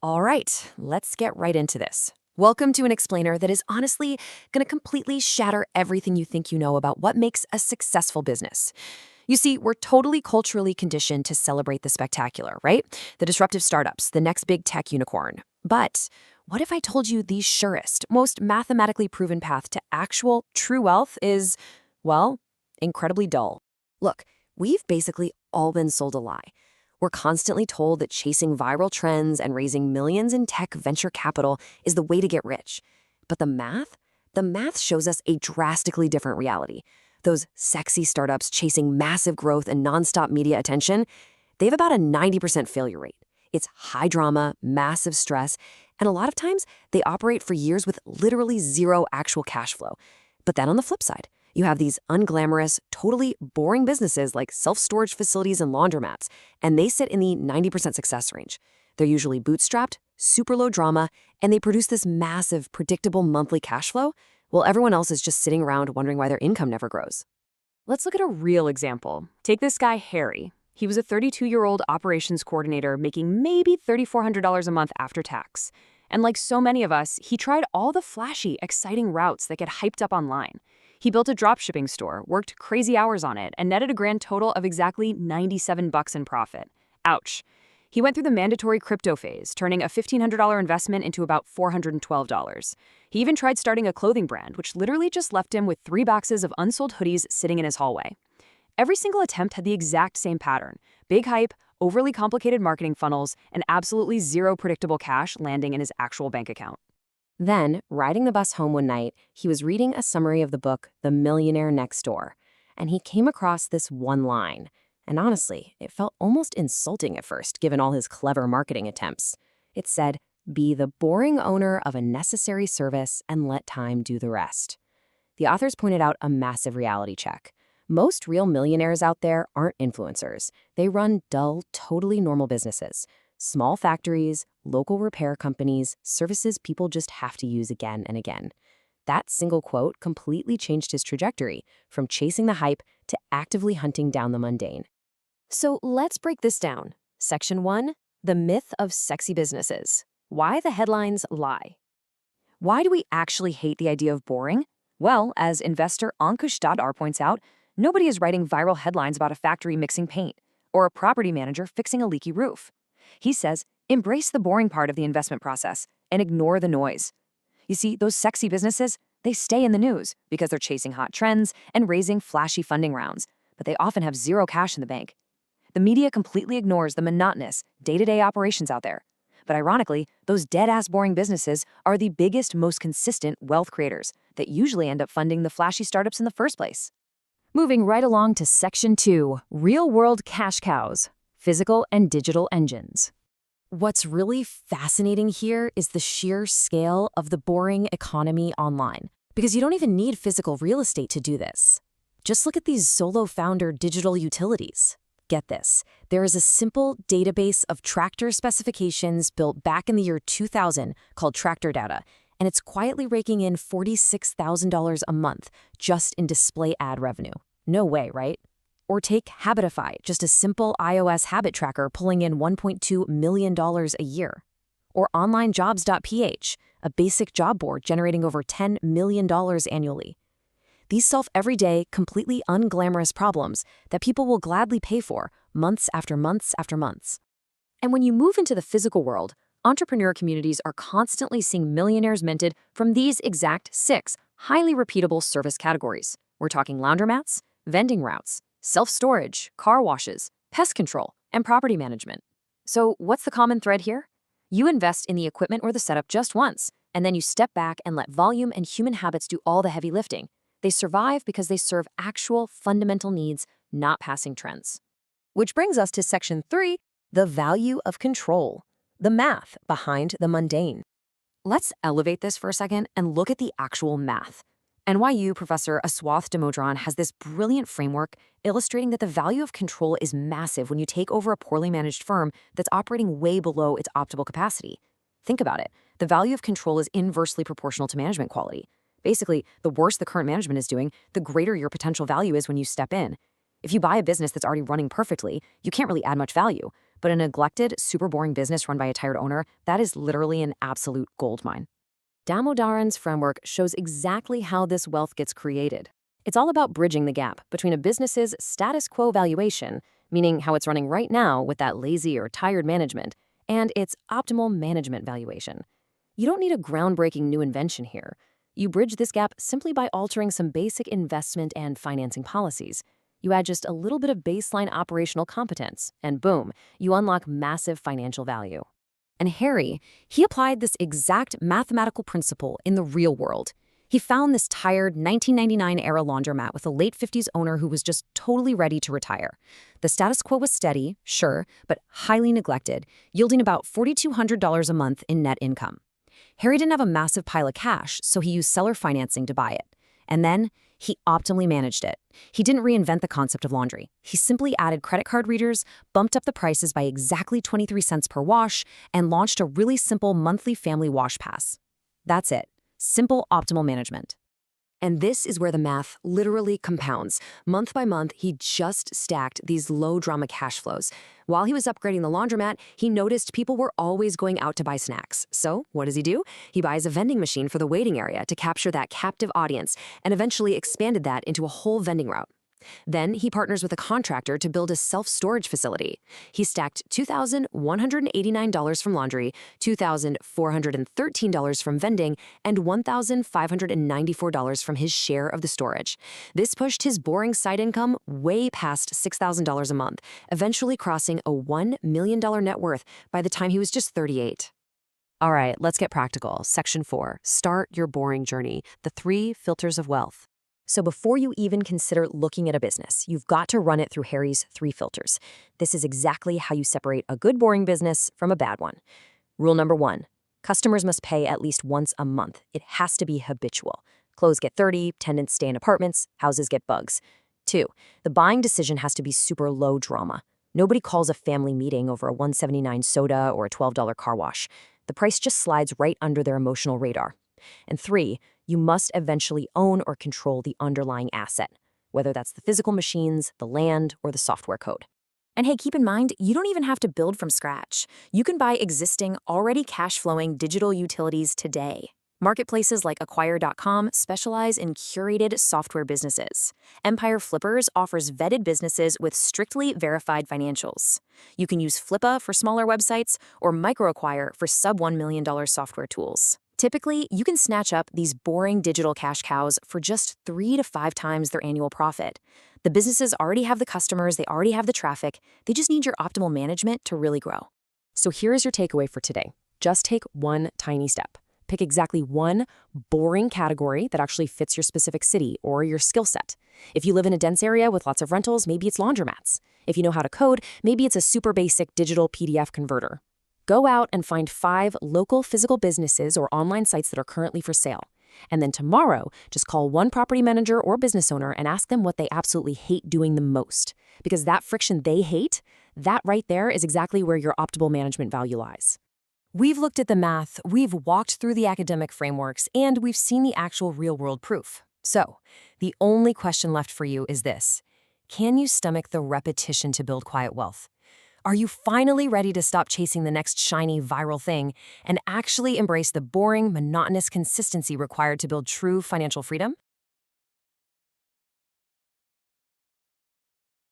All right, let's get right into this. Welcome to an explainer that is honestly going to completely shatter everything you think you know about what makes a successful business. You see, we're totally culturally conditioned to celebrate the spectacular, right? The disruptive startups, the next big tech unicorn. But what if I told you the surest, most mathematically proven path to actual true wealth is, well, incredibly dull? Look, we've basically all been sold a lie. We're constantly told that chasing viral trends and raising millions in tech venture capital is the way to get rich. But the math shows us a drastically different reality. Those sexy startups chasing massive growth and nonstop media attention, they have about a 90% failure rate. It's high drama, massive stress, and a lot of times they operate for years with literally zero actual cash flow. But then on the flip side, you have these unglamorous, totally boring businesses like self-storage facilities and laundromats, and they sit in the 90% success range. They're usually bootstrapped, super low drama, and they produce this massive, predictable monthly cash flow, while everyone else is just sitting around wondering why their income never grows. Let's look at a real example. Take this guy, Harry. He was a 32-year-old operations coordinator making maybe $3,400 a month after tax. And like so many of us, he tried all the flashy, exciting routes that get hyped up online. He built a dropshipping store, worked crazy hours on it, and netted a grand total of exactly $97 in profit. Ouch. He went through the mandatory crypto phase, turning a $1,500 investment into about $412. He even tried starting a clothing brand, which literally just left him with 3 boxes of unsold hoodies sitting in his hallway. Every single attempt had the exact same pattern: big hype, overly complicated marketing funnels, and absolutely zero predictable cash landing in his actual bank account. Then, riding the bus home one night, he was reading a summary of the book The Millionaire Next Door, and he came across this one line. And honestly, it felt almost insulting at first, given all his clever marketing attempts. It said, "Be the boring owner of a necessary service and let time do the rest." The authors pointed out a massive reality check. Most real millionaires out there aren't influencers. They run dull, totally normal businesses. Small factories, local repair companies, services people just have to use again and again. That single quote completely changed his trajectory, from chasing the hype to actively hunting down the mundane. So let's break this down. Section 1, the myth of sexy businesses. Why the headlines lie. Why do we actually hate the idea of boring? Well, as investor Ankush.R points out, nobody is writing viral headlines about a factory mixing paint or a property manager fixing a leaky roof. He says, embrace the boring part of the investment process and ignore the noise. You see, those sexy businesses, they stay in the news because they're chasing hot trends and raising flashy funding rounds, but they often have zero cash in the bank. The media completely ignores the monotonous, day-to-day operations out there. But ironically, those dead-ass boring businesses are the biggest, most consistent wealth creators that usually end up funding the flashy startups in the first place. Moving right along to Section 2, real-world cash cows, physical and digital engines. What's really fascinating here is the sheer scale of the boring economy online, because you don't even need physical real estate to do this. Just look at these solo founder digital utilities. Get this, there is a simple database of tractor specifications built back in the year 2000 called Tractor Data, and it's quietly raking in $46,000 a month just in display ad revenue. No way, right? Or take Habitify, just a simple iOS habit tracker pulling in $1.2 million a year. Or onlinejobs.ph, a basic job board generating over $10 million annually. These solve everyday, completely unglamorous problems that people will gladly pay for months after months after months. And when you move into the physical world, entrepreneur communities are constantly seeing millionaires minted from these exact 6 highly repeatable service categories. We're talking laundromats, vending routes, self-storage, car washes, pest control, and property management. So what's the common thread here? You invest in the equipment or the setup just once, and then you step back and let volume and human habits do all the heavy lifting. They survive because they serve actual fundamental needs, not passing trends. Which brings us to Section 3, the value of control, the math behind the mundane. Let's elevate this for a second and look at the actual math. NYU professor Aswath Damodran has this brilliant framework illustrating that the value of control is massive when you take over a poorly managed firm that's operating way below its optimal capacity. Think about it. The value of control is inversely proportional to management quality. Basically, the worse the current management is doing, the greater your potential value is when you step in. If you buy a business that's already running perfectly, you can't really add much value. But a neglected, super boring business run by a tired owner, that is literally an absolute gold mine. Damodaran's framework shows exactly how this wealth gets created. It's all about bridging the gap between a business's status quo valuation, meaning how it's running right now with that lazy or tired management, and its optimal management valuation. You don't need a groundbreaking new invention here. You bridge this gap simply by altering some basic investment and financing policies. You add just a little bit of baseline operational competence, and boom, you unlock massive financial value. And Harry, he applied this exact mathematical principle in the real world. He found this tired 1999-era laundromat with a late 50s owner who was just totally ready to retire. The status quo was steady, sure, but highly neglected, yielding about $4,200 a month in net income. Harry didn't have a massive pile of cash, so he used seller financing to buy it. And then he optimally managed it. He didn't reinvent the concept of laundry. He simply added credit card readers, bumped up the prices by exactly 23 cents per wash, and launched a really simple monthly family wash pass. That's it. Simple, optimal management. And this is where the math literally compounds. Month by month, he just stacked these low-drama cash flows. While he was upgrading the laundromat, he noticed people were always going out to buy snacks. So what does he do? He buys a vending machine for the waiting area to capture that captive audience, and eventually expanded that into a whole vending route. Then he partners with a contractor to build a self-storage facility. He stacked $2,189 from laundry, $2,413 from vending, and $1,594 from his share of the storage. This pushed his boring side income way past $6,000 a month, eventually crossing a $1 million net worth by the time he was just 38. All right, let's get practical. Section 4, start your boring journey, the 3 filters of wealth. So before you even consider looking at a business, you've got to run it through Harry's 3 filters. This is exactly how you separate a good boring business from a bad one. Rule number 1, customers must pay at least once a month. It has to be habitual. Clothes get dirty, tenants stay in apartments, houses get bugs. 2, the buying decision has to be super low drama. Nobody calls a family meeting over a $1.79 soda or a $12 car wash. The price just slides right under their emotional radar. And 3, you must eventually own or control the underlying asset, whether that's the physical machines, the land, or the software code. And hey, keep in mind, you don't even have to build from scratch. You can buy existing, already cash-flowing digital utilities today. Marketplaces like Acquire.com specialize in curated software businesses. Empire Flippers offers vetted businesses with strictly verified financials. You can use Flippa for smaller websites or MicroAcquire for sub-$1 million software tools. Typically, you can snatch up these boring digital cash cows for just 3 to 5 times their annual profit. The businesses already have the customers, they already have the traffic, they just need your optimal management to really grow. So here is your takeaway for today. Just take one tiny step. Pick exactly one boring category that actually fits your specific city or your skill set. If you live in a dense area with lots of rentals, maybe it's laundromats. If you know how to code, maybe it's a super basic digital PDF converter. Go out and find 5 local physical businesses or online sites that are currently for sale. And then tomorrow, just call one property manager or business owner and ask them what they absolutely hate doing the most. Because that friction they hate, that right there is exactly where your optimal management value lies. We've looked at the math, we've walked through the academic frameworks, and we've seen the actual real-world proof. So, the only question left for you is this: can you stomach the repetition to build quiet wealth? Are you finally ready to stop chasing the next shiny viral thing and actually embrace the boring, monotonous consistency required to build true financial freedom?